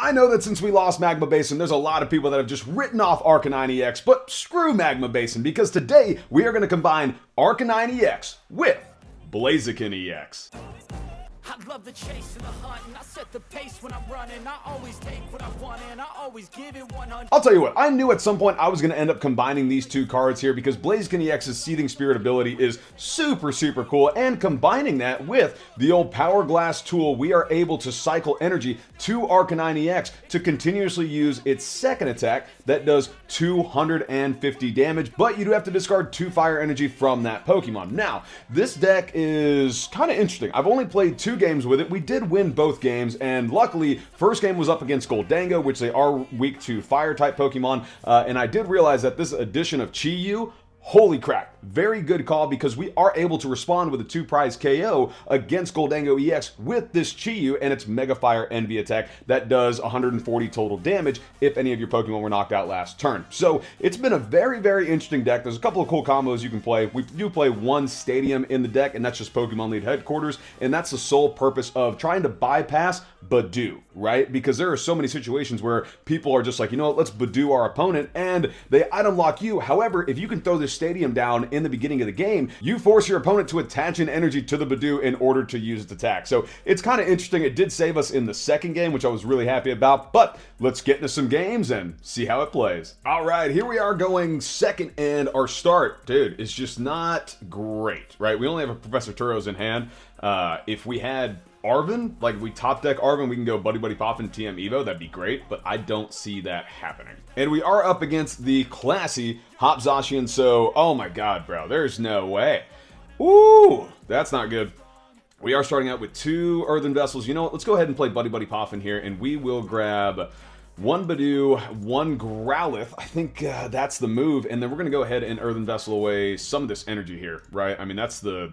I know that since we lost Magma Basin, there's a lot of people that have just written off Arcanine EX, but screw Magma Basin, because today we are going to combine Arcanine EX with Blaziken EX. I love the chase and the hunt, and I set the pace when I'm running. I always take what I want, and I always give it 100. I'll tell you what, I knew at some point I was going to end up combining these two cards here because Blaziken EX's Seething Spirit ability is super cool, and combining that with the old Power Glass tool, we are able to cycle energy to Arcanine EX to continuously use its second attack that does 250 damage, but you do have to discard 2 fire energy from that Pokemon. Now, this deck is kind of interesting. I've only played 2 games with it. We did win both games, and luckily, first game was up against Gholdengo, which they are weak to fire-type Pokemon, and I did realize that this addition of Chi-Yu, holy crap, very good call, because we are able to respond with a 2-prize KO against Gholdengo EX with this Chi-Yu and its Mega Fire Envy attack that does 140 total damage if any of your Pokemon were knocked out last turn. So it's been a very interesting deck. There's a couple of cool combos you can play. We do play one stadium in the deck, and that's just Pokemon League Headquarters, and that's the sole purpose of trying to bypass Budew, right? Because there are so many situations where people are just like, you know what, let's Budew our opponent, and they item lock you. However, if you can throw this stadium down in the beginning of the game, you force your opponent to attach an energy to the Budew in order to use its attack. So it's kind of interesting. It did save us in the second game, which I was really happy about, but let's get into some games and see how it plays. All right, here we are going second, and our start, dude, is just not great, right? We only have a Professor Turo's in hand. If we had Arven, like if we top deck Arven, we can go Buddy-Buddy Poffin TM Evo, that'd be great, but I don't see that happening. And we are up against the classy Hop Zacian, so, oh my god, bro, there's no way. Ooh, that's not good. We are starting out with 2 Earthen Vessels. You know what, let's go ahead and play Buddy-Buddy Poffin here, and we will grab 1 Budew, 1 Growlithe. I think that's the move, and then we're going to go ahead and Earthen Vessel away some of this energy here, right? I mean, that's the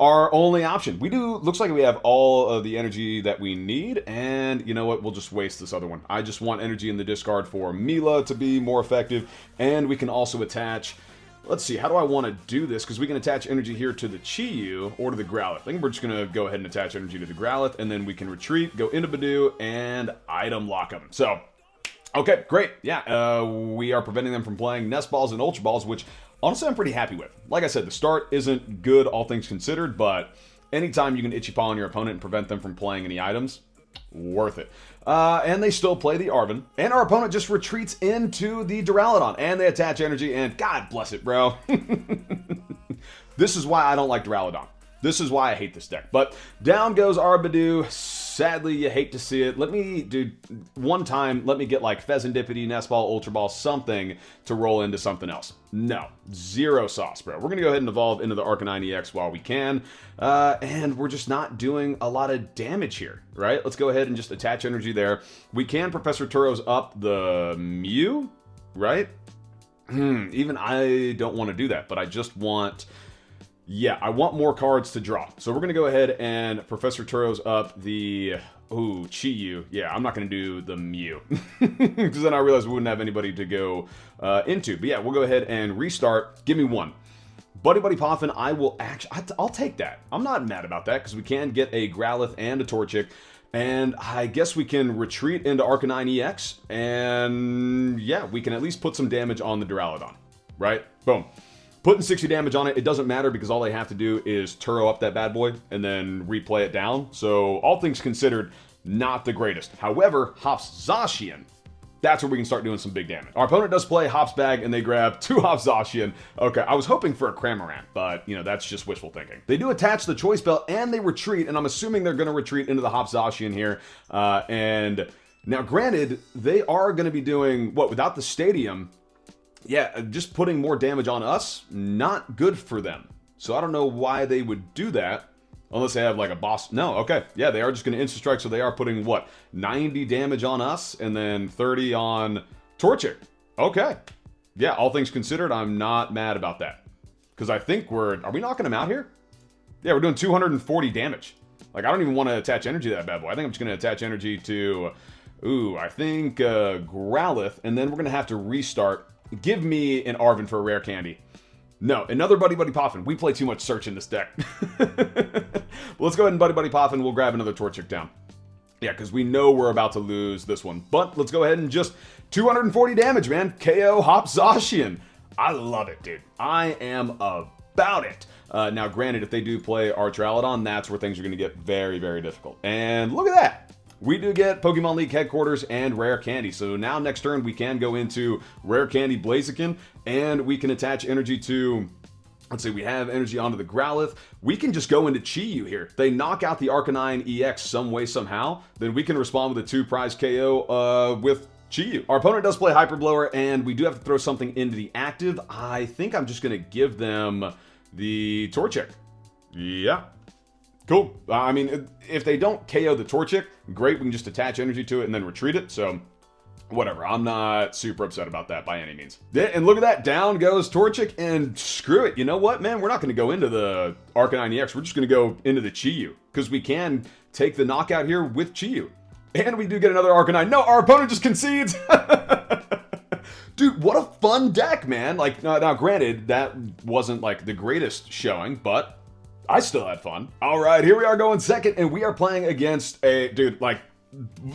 our only option. We do, looks like we have all of the energy that we need, and you know what, we'll just waste this other one. I just want energy in the discard for Mela to be more effective, and we can also attach, let's see, how do I want to do this? Because we can attach energy here to the Chi-Yu or to the Growlithe. I think we're just going to go ahead and attach energy to the Growlithe, and then we can retreat, go into Budew, and item lock them. So, okay, great. Yeah, we are preventing them from playing Nest Balls and Ultra Balls, which honestly I'm pretty happy with. Like I said, the start isn't good, all things considered, but anytime you can Itchy Paw on your opponent and prevent them from playing any items, worth it. And they still play the Arven, and our opponent just retreats into the Duraludon, and they attach energy, and God bless it, bro. This is why I don't like Duraludon. This is why I hate this deck. But down goes our Budew. Sadly, you hate to see it. Let me, dude, one time, let me get like Fezandipiti, Nest Ball, Ultra Ball, something to roll into something else. No, zero sauce, bro. We're going to go ahead and evolve into the Arcanine EX while we can. And we're just not doing a lot of damage here, right? Let's go ahead and just attach energy there. We can Professor Turo's up the Mew, right? Even I don't want to do that, but I just want... yeah, I want more cards to draw. So we're going to go ahead and Professor Turo's up the... ooh, Chi-Yu. Yeah, I'm not going to do the Mew. Because then I realized we wouldn't have anybody to go into. But yeah, we'll go ahead and restart. Give me 1. Buddy-Buddy Poffin, I will actually... I'll take that. I'm not mad about that because we can get a Growlithe and a Torchic. And I guess we can retreat into Arcanine EX. And yeah, we can at least put some damage on the Duraludon. Right? Boom. Putting 60 damage on it, it doesn't matter because all they have to do is Turo up that bad boy and then replay it down. So all things considered, not the greatest. However, Hops Zacian, that's where we can start doing some big damage. Our opponent does play Hops Bag and they grab 2 Hops Zacian. Okay, I was hoping for a Cramorant, but you know, that's just wishful thinking. They do attach the Choice Belt and they retreat, and I'm assuming they're going to retreat into the Hops Zacian here. And now granted, they are going to be doing, what, without the Stadium, yeah, just putting more damage on us, not good for them. So I don't know why they would do that, unless they have like a boss. No, okay, yeah, they are just going to Instant Strike, so they are putting, what, 90 damage on us, and then 30 on Torchic. Okay. Yeah, all things considered, I'm not mad about that. Because I think are we knocking them out here? Yeah, we're doing 240 damage. Like, I don't even want to attach energy to that bad boy. I think I'm just going to attach energy to, ooh, I think Growlithe, and then we're going to have to restart. Give me an Arven for a rare candy. No, another Buddy-Buddy Poffin. We play too much search in this deck. Let's go ahead and Buddy-Buddy Poffin. We'll grab another Torchic down. Yeah, because we know we're about to lose this one. But let's go ahead and just 240 damage, man. KO Hop Zacian. I love it, dude. I am about it. Now, granted, if they do play Archaeolodon, that's where things are going to get very, very difficult. And look at that. We do get Pokemon League Headquarters and Rare Candy. So now next turn, we can go into Rare Candy Blaziken, and we can attach energy to... Let's see, we have energy onto the Growlithe. We can just go into Chi-Yu here. They knock out the Arcanine EX some way, somehow. Then we can respond with a 2-prize KO with Chi-Yu. Our opponent does play Hyper Blower, and we do have to throw something into the active. I think I'm just going to give them the Torchic. Yeah. Cool. I mean, if they don't KO the Torchic, great. We can just attach energy to it and then retreat it. So... whatever, I'm not super upset about that by any means. Yeah, and look at that, down goes Torchic, and screw it. You know what, man? We're not going to go into the Arcanine EX. We're just going to go into the Chi-Yu, because we can take the knockout here with Chi-Yu. And we do get another Arcanine. No, our opponent just concedes. Dude, what a fun deck, man. Like, now granted, that wasn't like the greatest showing, but I still had fun. All right, here we are going second, and we are playing against a, dude, like,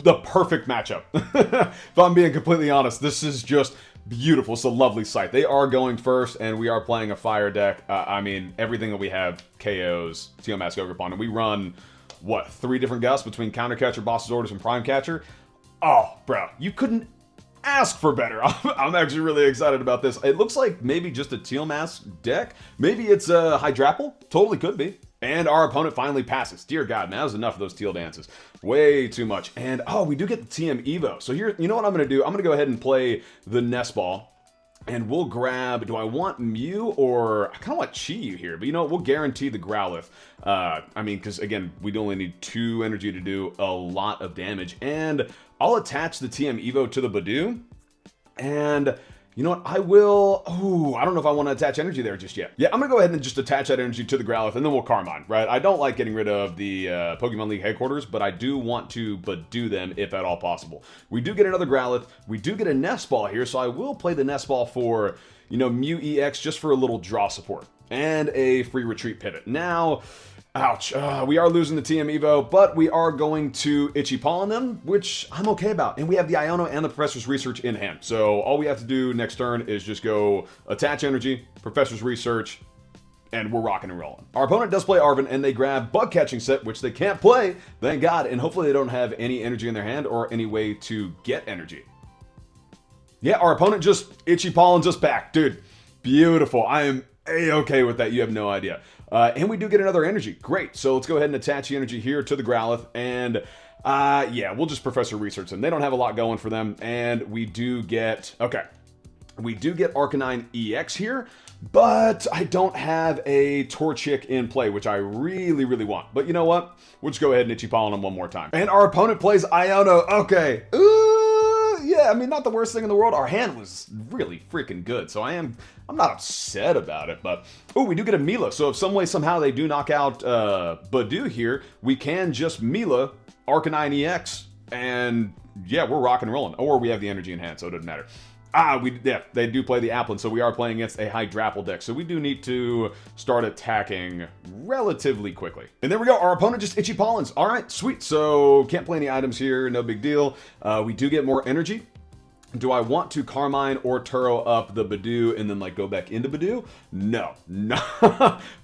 the perfect matchup. If I'm being completely honest, this is just beautiful. It's a lovely sight. They are going first, and we are playing a fire deck. I mean, everything that we have KOs Teomask Ogerpon, and we run, what, 3 different gusts between Counter Catcher, Boss's Orders, and Prime Catcher? Oh, bro, you couldn't ask for better. I'm actually really excited about this. It looks like maybe just a Teomask deck. Maybe it's a Hydrapple. Totally could be. And our opponent finally passes. Dear God, man, that was enough of those teal dances. Way too much. And, oh, we do get the TM Evo. So here, you know what I'm going to do? I'm going to go ahead and play the Nest Ball. And we'll grab, do I want Mew or, I kind of want Chi-Yu here. But you know what? We'll guarantee the Growlithe. I mean, because again, we'd only need 2 energy to do a lot of damage. And I'll attach the TM Evo to the Budew. And... you know what, I will, I don't know if I want to attach energy there just yet. Yeah, I'm going to go ahead and just attach that energy to the Growlithe, and then we'll Carmine, right? I don't like getting rid of the Pokemon League Headquarters, but I do want to Budew them if at all possible. We do get another Growlithe. We do get a Nest Ball here, so I will play the Nest Ball for, you know, Mew EX just for a little draw support. And a free retreat pivot. Now... ouch, we are losing the TM Evo, but we are going to Itchy Paw on them, which I'm okay about. And we have the Iono and the Professor's Research in hand. So all we have to do next turn is just go attach energy, Professor's Research, and we're rocking and rolling. Our opponent does play Arven, and they grab Bug Catching Set, which they can't play, thank God. And hopefully they don't have any energy in their hand or any way to get energy. Yeah, our opponent just Itchy Pawns us back. Dude, beautiful. I am A-okay with that. You have no idea. And we do get another energy. Great. So let's go ahead and attach the energy here to the Growlithe. And yeah, we'll just Professor Research them. They don't have a lot going for them. And we do get, okay, we do get Arcanine EX here. But I don't have a Torchic in play, which I really, really want. But you know what? We'll just go ahead and Itchy Paw on them one more time. And our opponent plays Iono. Okay. Yeah, I mean, not the worst thing in the world. Our hand was really freaking good, so I'm not upset about it, but... oh, we do get a Mela, so if some way, somehow they do knock out Budew here, we can just Mela Arcanine EX, and yeah, we're rocking and rolling. Or we have the energy in hand, so it doesn't matter. Yeah, they do play the Applin, so we are playing against a Hydrapple deck, so we do need to start attacking relatively quickly. And there we go, our opponent just Itchy Pollens. All right, sweet, so can't play any items here, no big deal. We do get more energy. Do I want to Carmine or Turo up the Budew and then like go back into Budew? No,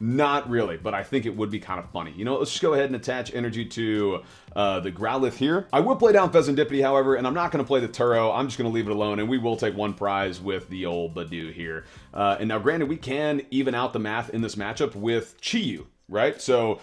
not really, but I think it would be kind of funny. You know, let's just go ahead and attach energy to the Growlithe here. I will play down Fezandipiti, however, and I'm not going to play the Turo. I'm just going to leave it alone, and we will take 1 prize with the old Budew here. And now, granted, we can even out the math in this matchup with Chi-Yu, right? So...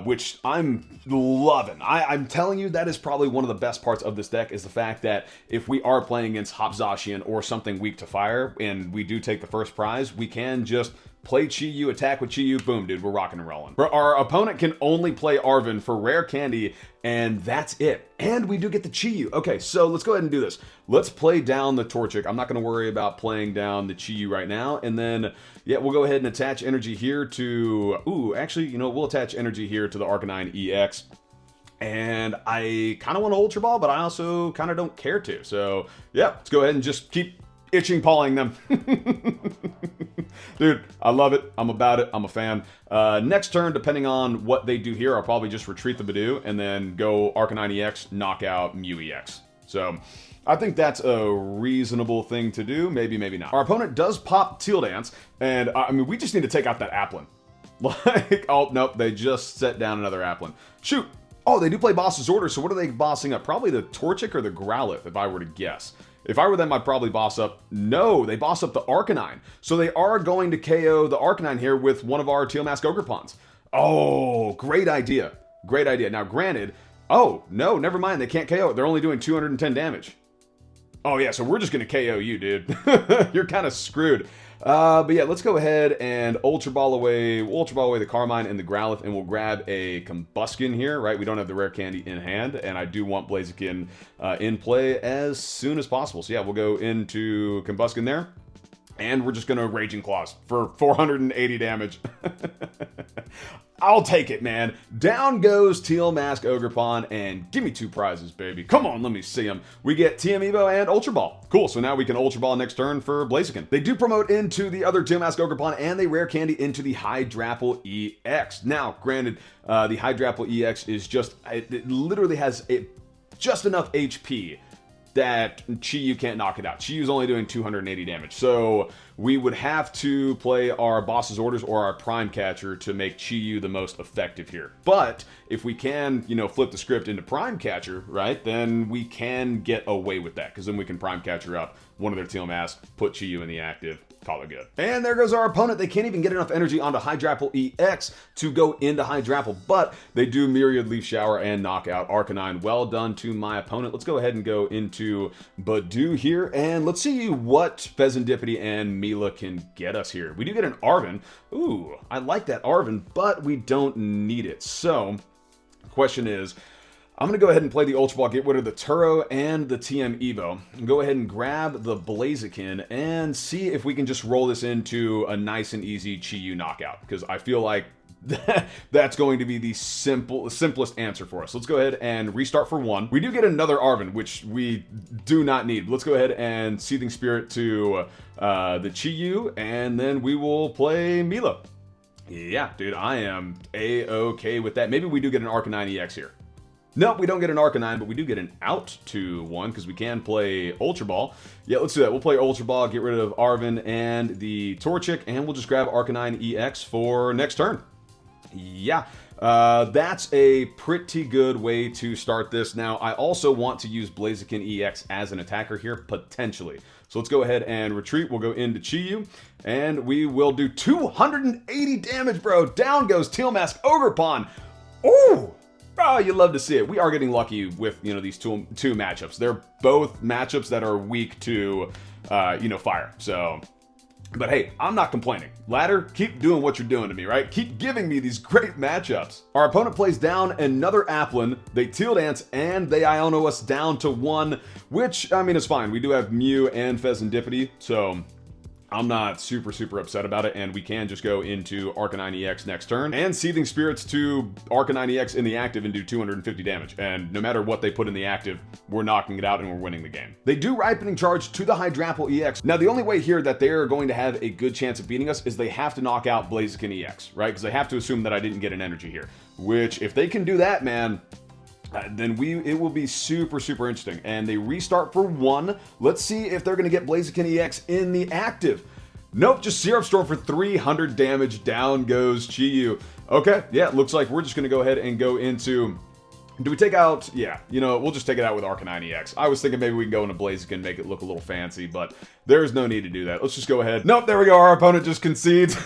which I'm loving. I'm telling you, that is probably one of the best parts of this deck is the fact that if we are playing against Hop Zacian or something weak to fire, and we do take the first prize, we can just play Chi-Yu, attack with Chi-Yu, boom, dude, we're rocking and rolling. Our opponent can only play Arven for rare candy, and that's it. And we do get the Chi-Yu. Okay, so let's go ahead and do this. Let's play down the Torchic. I'm not going to worry about playing down the Chi-Yu right now. And then, yeah, we'll go ahead and attach energy here to... ooh, actually, you know, we'll attach energy here to the Arcanine EX. And I kind of want to Ultra Ball, but I also kind of don't care to. So, yeah, let's go ahead and just keep itching pawing them. Dude, I love it. I'm about it. I'm a fan. Next turn, depending on what they do here, I'll probably just retreat the Budew and then go Arcanine EX, knock out Mew EX. So I think that's a reasonable thing to do. Maybe, maybe not. Our opponent does pop Teal Dance, and I mean, we just need to take out that Applin. Like, oh, nope, they just set down another Applin. Shoot. Oh, they do play Boss's Order, so what are they bossing up? Probably the Torchic or the Growlithe, if I were to guess. If I were them, I'd probably boss up... No, they boss up the Arcanine. So they are going to KO the Arcanine here with one of our Teal Mask Ogerpons. Oh, great idea. Great idea. Now, granted... Oh, no, never mind. They can't KO it. They're only doing 210 damage. Oh, yeah, so we're just going to KO you, dude. You're kind of screwed. But yeah, let's go ahead and Ultra Ball away. We'll Ultra Ball away the Carmine and the Growlithe, and we'll grab a Combusken here, right? We don't have the rare candy in hand, and I do want Blaziken in play as soon as possible. So yeah, we'll go into Combusken there, and we're just going to Raging Claws for 480 damage. I'll take it, man. Down goes Teal Mask Ogerpon, and give me 2 prizes, baby. Come on, let me see them. We get TM Evo and Ultra Ball. Cool, so now we can Ultra Ball next turn for Blaziken. They do promote into the other Teal Mask Ogerpon, and they rare candy into the Hydrapple EX. Now, granted, the Hydrapple EX is just, it literally has just enough HP that Chi-Yu can't knock it out. Chi-Yu's only doing 280 damage. So we would have to play our Boss's Orders or our Prime Catcher to make Chi-Yu the most effective here. But if we can, you know, flip the script into Prime Catcher, right, then we can get away with that, because then we can Prime Catcher up one of their Teal Masks, put Chi-Yu in the active, call it good. And there goes our opponent. They can't even get enough energy onto Hydrapple EX to go into Hydrapple, but they do Myriad Leaf Shower and knock out Arcanine. Well done to my opponent. Let's go ahead and go into Budew here, and let's see what Fezandipiti and Mela can get us here. We do get an Arven. Ooh, I like that Arven, but we don't need it. So, the question is, I'm going to go ahead and play the Ultra Ball, get rid of the Turo and the TM Evo. Go ahead and grab the Blaziken and see if we can just roll this into a nice and easy Chi-Yu knockout, because I feel like that's going to be the simplest answer for us. Let's go ahead and restart for 1. We do get another Arven, which we do not need. Let's go ahead and Seething Spirit to the Chi-Yu, and then we will play Mela. Yeah, dude, I am A-okay with that. Maybe we do get an Arcanine EX here. Nope, we don't get an Arcanine, but we do get an out to 1, because we can play Ultra Ball. Yeah, let's do that. We'll play Ultra Ball, get rid of Arven and the Torchic, and we'll just grab Arcanine EX for next turn. Yeah, that's a pretty good way to start this. Now, I also want to use Blaziken EX as an attacker here, potentially. So let's go ahead and retreat. We'll go into Chi-Yu, and we will do 280 damage, bro. Down goes Teal Mask Ogerpon. Ooh! Oh, you love to see it. We are getting lucky with, you know, these two matchups. They're both matchups that are weak to, you know, fire. So, but hey, I'm not complaining. Ladder, keep doing what you're doing to me, right? Keep giving me these great matchups. Our opponent plays down another Applin. They Teal Dance, and they Iono us down to 1, which, I mean, is fine. We do have Mew and Fezandipiti, so I'm not super upset about it, and we can just go into Arcanine EX next turn, and Seething Spirits to Arcanine EX in the active and do 250 damage, and no matter what they put in the active, we're knocking it out and we're winning the game. They do Ripening Charge to the Hydrapple EX. Now, the only way here that they're going to have a good chance of beating us is they have to knock out Blaziken EX, right? Because they have to assume that I didn't get an energy here, which, if they can do that, man, then it will be super interesting. And they restart for 1. Let's see if they're going to get Blaziken EX in the active. Nope, just Syrup Storm for 300 damage. Down goes Chi-Yu. Okay, yeah, it looks like we're just going to go ahead and go into... Do we take out... Yeah, you know, we'll just take it out with Arcanine EX. I was thinking maybe we can go into Blaziken, make it look a little fancy, but there's no need to do that. Let's just go ahead. Nope, there we go. Our opponent just concedes.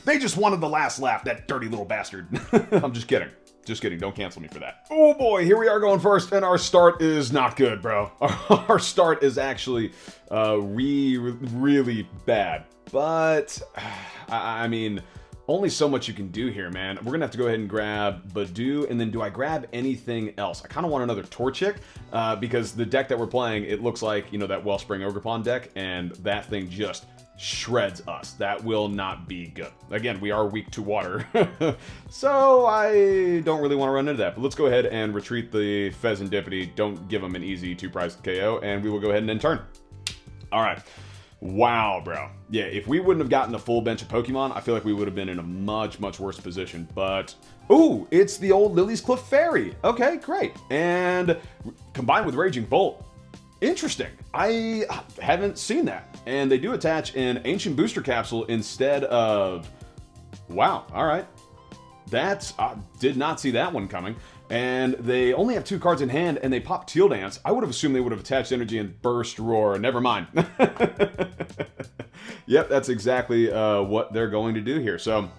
They just wanted the last laugh, that dirty little bastard. I'm just kidding. Just kidding, don't cancel me for that. Oh boy, here we are going first, and our start is not good, bro. Our start is actually really bad. But, I mean, only so much you can do here, man. We're gonna have to go ahead and grab Budew, and then do I grab anything else? I kind of want another Torchic, because the deck that we're playing, it looks like, you know, that Wellspring Ogerpon deck, and that thing just shreds us. That will not be good. Again, we are weak to water, so I don't really want to run into that. But let's go ahead and retreat the Fezandipiti. Don't give them an easy 2-prize KO, and we will go ahead and end turn. All right. Wow, bro. Yeah, if we wouldn't have gotten a full bench of Pokemon, I feel like we would have been in a much, much worse position. But, ooh, it's the old Lily's Clefairy. Okay, great. And combined with Raging Bolt. Interesting. I haven't seen that. And they do attach an Ancient Booster Capsule instead of... Wow, all right. That's... did not see that one coming. And they only have 2 cards in hand, and they pop Teal Dance. I would have assumed they would have attached energy and Burst Roar. Never mind. Yep, that's exactly what they're going to do here. So,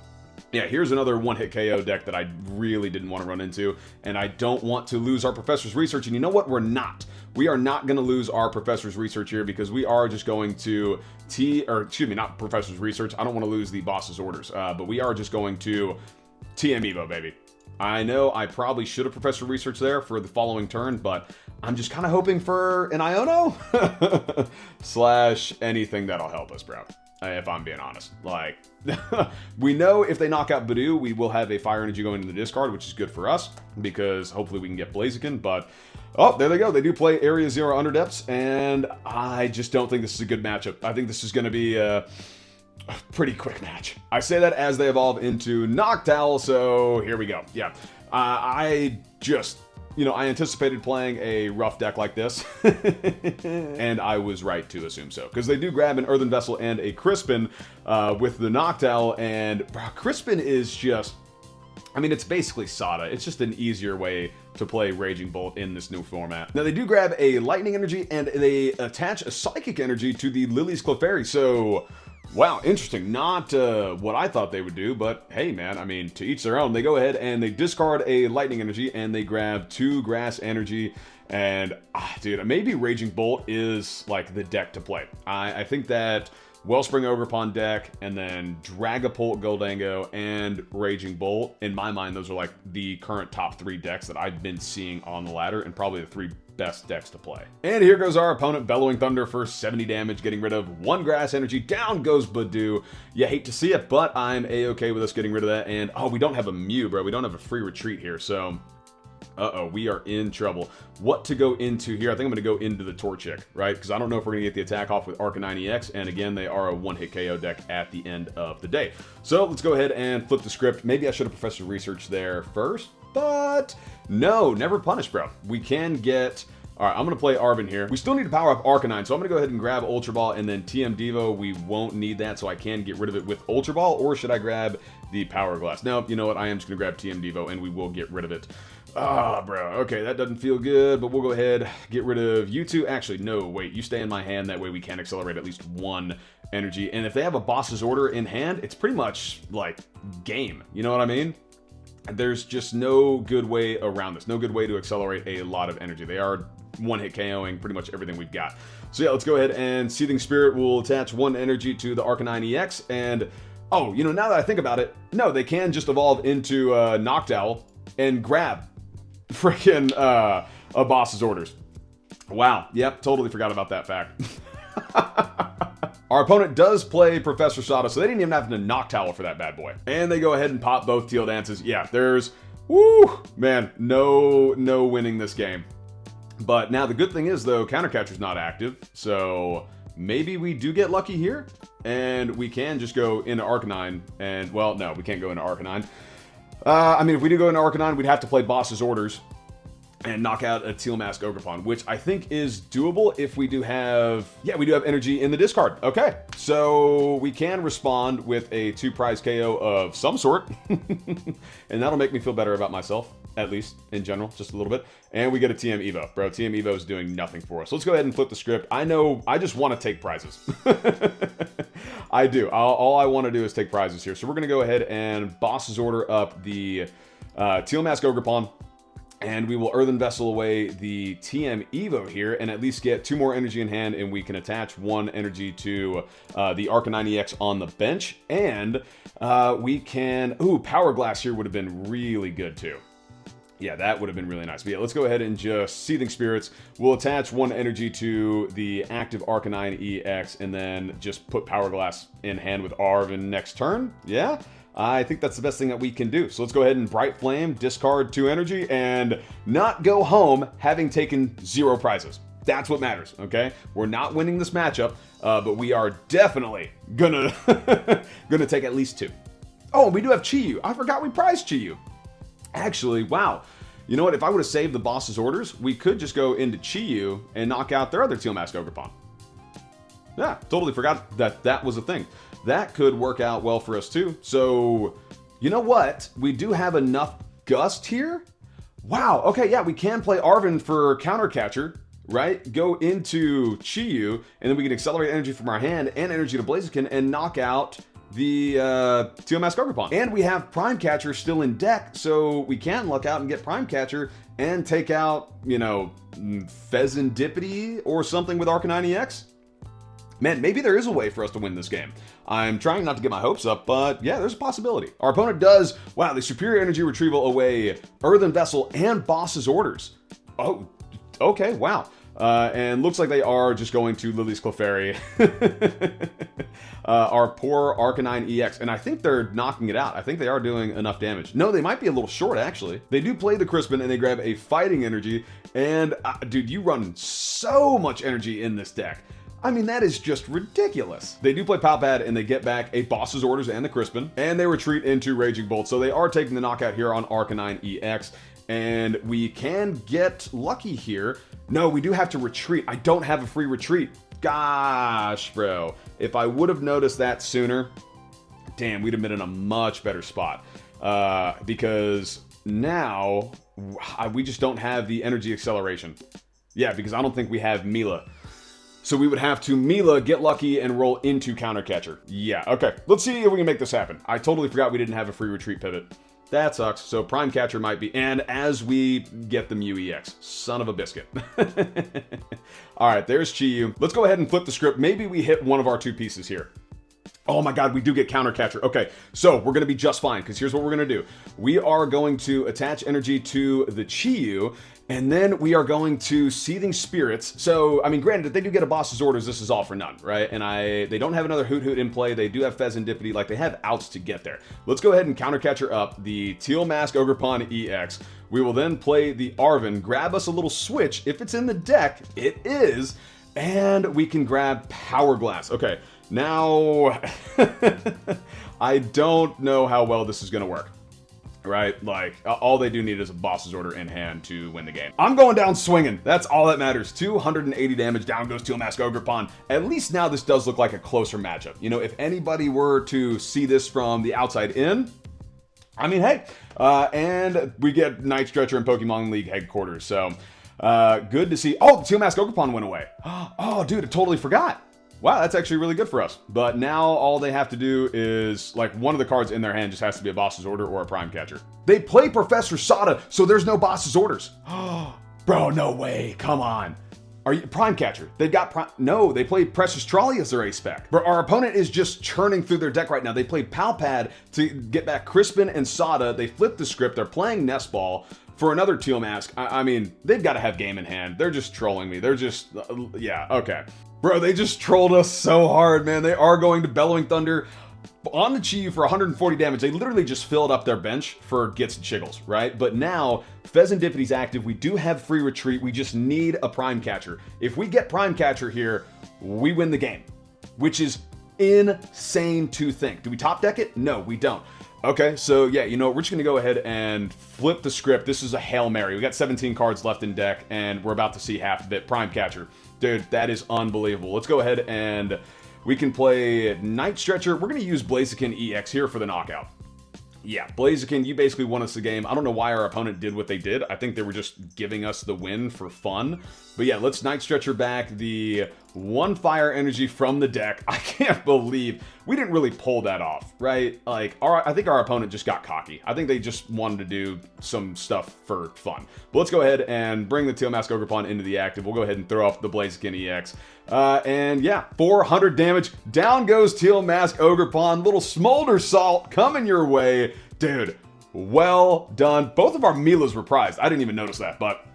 yeah, here's another one-hit KO deck that I really didn't want to run into, and I don't want to lose our Professor's Research. And you know what? We're not. We are not going to lose our Professor's Research here because we are just going to not Professor's Research. I don't want to lose the Boss's Orders, but we are just going to TM Evo, baby. I know I probably should have Professor Research there for the following turn, but I'm just kind of hoping for an Iono slash anything that'll help us, bro. If I'm being honest. Like, we know if they knock out Budew, we will have a Fire Energy going into the discard, which is good for us, because hopefully we can get Blaziken, but... Oh, there they go. They do play Area 0 Underdepths, and I just don't think this is a good matchup. I think this is going to be... a pretty quick match. I say that as they evolve into Noctowl, so here we go. Yeah, I just, I anticipated playing a rough deck like this, and I was right to assume so, because they do grab an Earthen Vessel and a Crispin with the Noctowl, and Crispin is just, it's basically Sada. It's just an easier way to play Raging Bolt in this new format. Now, they do grab a Lightning Energy, and they attach a Psychic Energy to the Lily's Clefairy, so... Wow, interesting. Not what I thought they would do, but hey, man, to each their own. They go ahead and they discard a Lightning Energy, and they grab 2 Grass Energy, and, dude, maybe Raging Bolt is, like, the deck to play. I think that Wellspring Ogerpon deck, and then Dragapult Goldango, and Raging Bolt, in my mind, those are, like, the current top 3 decks that I've been seeing on the ladder, and probably the 3 best decks to play. And here goes our opponent, Bellowing Thunder for 70 damage, getting rid of 1 Grass Energy. Down goes Budew. You hate to see it, but I'm a-okay with us getting rid of that. And, oh, we don't have a Mew, bro. We don't have a free retreat here, so... Uh-oh, we are in trouble. What to go into here? I think I'm going to go into the Torchic, right? Because I don't know if we're going to get the attack off with Arcanine EX, and again, they are a one-hit KO deck at the end of the day. So let's go ahead and flip the script. Maybe I should have Professor Research there first, but no, never punish, bro. We can get... All right, I'm going to play Arven here. We still need to power up Arcanine, so I'm going to go ahead and grab Ultra Ball and then TM Devo. We won't need that, so I can get rid of it with Ultra Ball, or should I grab the Power Glass? No, you know what? I am just going to grab TM Devo, and we will get rid of it. Ah, bro. Okay, that doesn't feel good, but we'll go ahead, get rid of you two. Actually, no, wait. You stay in my hand. That way we can accelerate at least 1 energy. And if they have a Boss's Order in hand, it's pretty much, like, game. You know what I mean? There's just no good way around this. No good way to accelerate a lot of energy. They are one-hit KOing pretty much everything we've got. So yeah, let's go ahead and Seething Spirit will attach 1 energy to the Arcanine EX. And, oh, now that I think about it, no, they can just evolve into Noctowl and grab freaking a Boss's Orders. Wow. Yep, totally forgot about that fact. Our opponent does play Professor Sada, so they didn't even have to Noctowl for that bad boy. And they go ahead and pop both Teal Dances. Yeah, there's, woo, man, no winning this game. But now the good thing is, though, Counter Catcher's not active, so maybe we do get lucky here, and we can just go into Arcanine, and, well, no, we can't go into Arcanine. If we do go into Arcanine, we'd have to play Boss's Orders and knock out a Teal Mask Ogerpon, which I think is doable if we do have... Yeah, we do have energy in the discard. Okay, so we can respond with a 2-prize KO of some sort, and that'll make me feel better about myself, at least, in general, just a little bit. And we get a TM Evo. Bro, TM Evo is doing nothing for us. So let's go ahead and flip the script. I know, I just want to take prizes. I do. All I want to do is take prizes here. So we're going to go ahead and Boss's Order up the Teal Mask Ogerpon. And we will Earthen Vessel away the TM Evo here and at least get 2 more energy in hand, and we can attach 1 energy to the Arcanine EX on the bench. And we can... Ooh, Power Glass here would have been really good too. Yeah, that would have been really nice. But yeah, let's go ahead and just Seething Spirits. We'll attach 1 energy to the active Arcanine EX and then just put Power Glass in hand with Arven next turn. Yeah? I think that's the best thing that we can do. So let's go ahead and Bright Flame, discard 2 energy, and not go home having taken 0 prizes. That's what matters, okay? We're not winning this matchup, but we are definitely gonna gonna take at least 2. Oh, we do have Chi-Yu. I forgot we prized Chi-Yu. Actually, wow. You know what? If I would have saved the boss's orders, we could just go into Chi-Yu and knock out their other Teal Mask Ogerpon. Yeah, totally forgot that that was a thing. That could work out well for us too. So, you know what? We do have enough Gust here. Wow, okay, yeah, we can play Arven for Counter Catcher, right? Go into Chi-Yu, and then we can accelerate energy from our hand and energy to Blaziken and knock out the Teal Mask Ogerpon. And we have Prime Catcher still in deck, so we can luck out and get Prime Catcher and take out, you know, Fezandipiti or something with Arcanine EX. Man, maybe there is a way for us to win this game. I'm trying not to get my hopes up, but yeah, there's a possibility. Our opponent does, wow, the Superior Energy Retrieval away Earthen Vessel and Boss's Orders. Oh, okay, wow. And looks like they are just going to Lily's Clefairy. Our poor Arcanine EX. And I think they're knocking it out. I think they are doing enough damage. No, they might be a little short, actually. They do play the Crispin, and they grab a Fighting Energy. And, dude, you run so much energy in this deck. I mean, that is just ridiculous. They do play Palpad, and they get back a Boss's Orders and the Crispin. And they retreat into Raging Bolt. So they are taking the knockout here on Arcanine EX. And we can get lucky here. No, we do have to retreat. I don't have a free retreat. Gosh, bro. If I would have noticed that sooner, damn, we'd have been in a much better spot. Because now we just don't have the energy acceleration. Yeah, because I don't think we have Mela. So we would have to Mela, get lucky, and roll into Counter Catcher. Yeah, okay. Let's see if we can make this happen. I totally forgot we didn't have a free retreat pivot. That sucks. So Prime Catcher might be, and as we get the Mew EX, son of a biscuit. All right, there's Chi-Yu. Let's go ahead and flip the script. Maybe we hit one of our 2 pieces here. Oh my god, we do get Counter Catcher. Okay, so we're going to be just fine, because here's what we're going to do. We are going to attach energy to the Chi-Yu, and then we are going to Seething Spirits. So, I mean, granted, if they do get a Boss's Orders, this is all for none, right? And they don't have another Hoot Hoot in play. They do have Fezandipiti. Like, they have outs to get there. Let's go ahead and Counter Catcher up the Teal Mask Ogerpon EX. We will then play the Arven, grab us a little switch. If it's in the deck, it is. And we can grab Power Glass. Okay, now, I don't know how well this is going to work. Right? Like, all they do need is a Boss's Order in hand to win the game. I'm going down swinging. That's all that matters. 280 damage. Down goes Teal Mask Ogerpon. At least now this does look like a closer matchup. You know, if anybody were to see this from the outside in, I mean, hey. And we get Night Stretcher in Pokemon League headquarters. So, good to see. Oh, the Teal Mask Ogerpon went away. Oh, dude, I totally forgot. Wow, that's actually really good for us. But now all they have to do is, like, one of the cards in their hand just has to be a Boss's Order or a Prime Catcher. They play Professor Sada, so there's no Boss's Orders. Bro, no way. Come on. Are you Prime Catcher? They've got Prime. No, they play Precious Trolley as their ace spec. But our opponent is just churning through their deck right now. They played Palpad to get back Crispin and Sada. They flipped the script. They're playing Nest Ball for another Teal Mask. I mean, they've got to have game in hand. They're just trolling me. They're just, yeah, okay. Bro, they just trolled us so hard, man. They are going to Bellowing Thunder on the Chi-Yu for 140 damage. They literally just filled up their bench for Gits and Chiggles, right? But now, Fezandipiti's active. We do have free retreat. We just need a Prime Catcher. If we get Prime Catcher here, we win the game, which is insane to think. Do we top deck it? No, we don't. Okay, so yeah, you know, we're just going to go ahead and flip the script. This is a Hail Mary. We got 17 cards left in deck, and we're about to see half of it. Prime Catcher. Dude, that is unbelievable. Let's go ahead and we can play Night Stretcher. We're going to use Blaziken EX here for the knockout. Yeah, Blaziken, you basically won us the game. I don't know why our opponent did what they did. I think they were just giving us the win for fun. But yeah, let's Night Stretcher back the 1 fire energy from the deck. I can't believe we didn't really pull that off, right? Like, I think our opponent just got cocky. I think they just wanted to do some stuff for fun. But let's go ahead and bring the Teal Mask Ogerpon into the active. We'll go ahead and throw up the Blaziken EX. And yeah, 400 damage. Down goes Teal Mask Ogerpon. Little Smolder Salt coming your way. Dude, well done. Both of our Melas were prized. I didn't even notice that, but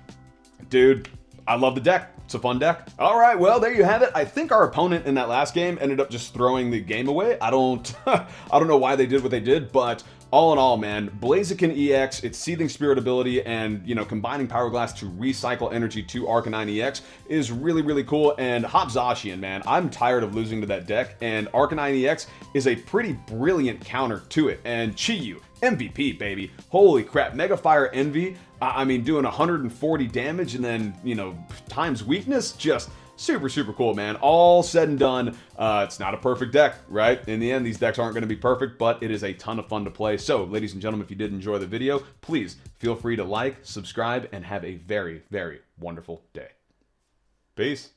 dude, I love the deck. It's a fun deck. All right, well, there you have it. I think our opponent in that last game ended up just throwing the game away. I don't know why they did what they did, but all in all, man, Blaziken EX, its Seething Spirit ability, and, you know, combining Power Glass to recycle energy to Arcanine EX is really, really cool. And Hopzachian, man, I'm tired of losing to that deck, and Arcanine EX is a pretty brilliant counter to it. And Chi-Yu, MVP, baby. Holy crap, Mega Fire Envy, I mean, doing 140 damage and then, you know, times weakness, just super, super cool, man. All said and done, it's not a perfect deck, right? In the end, these decks aren't going to be perfect, but it is a ton of fun to play. So, ladies and gentlemen, if you did enjoy the video, please feel free to like, subscribe, and have a very, very wonderful day. Peace.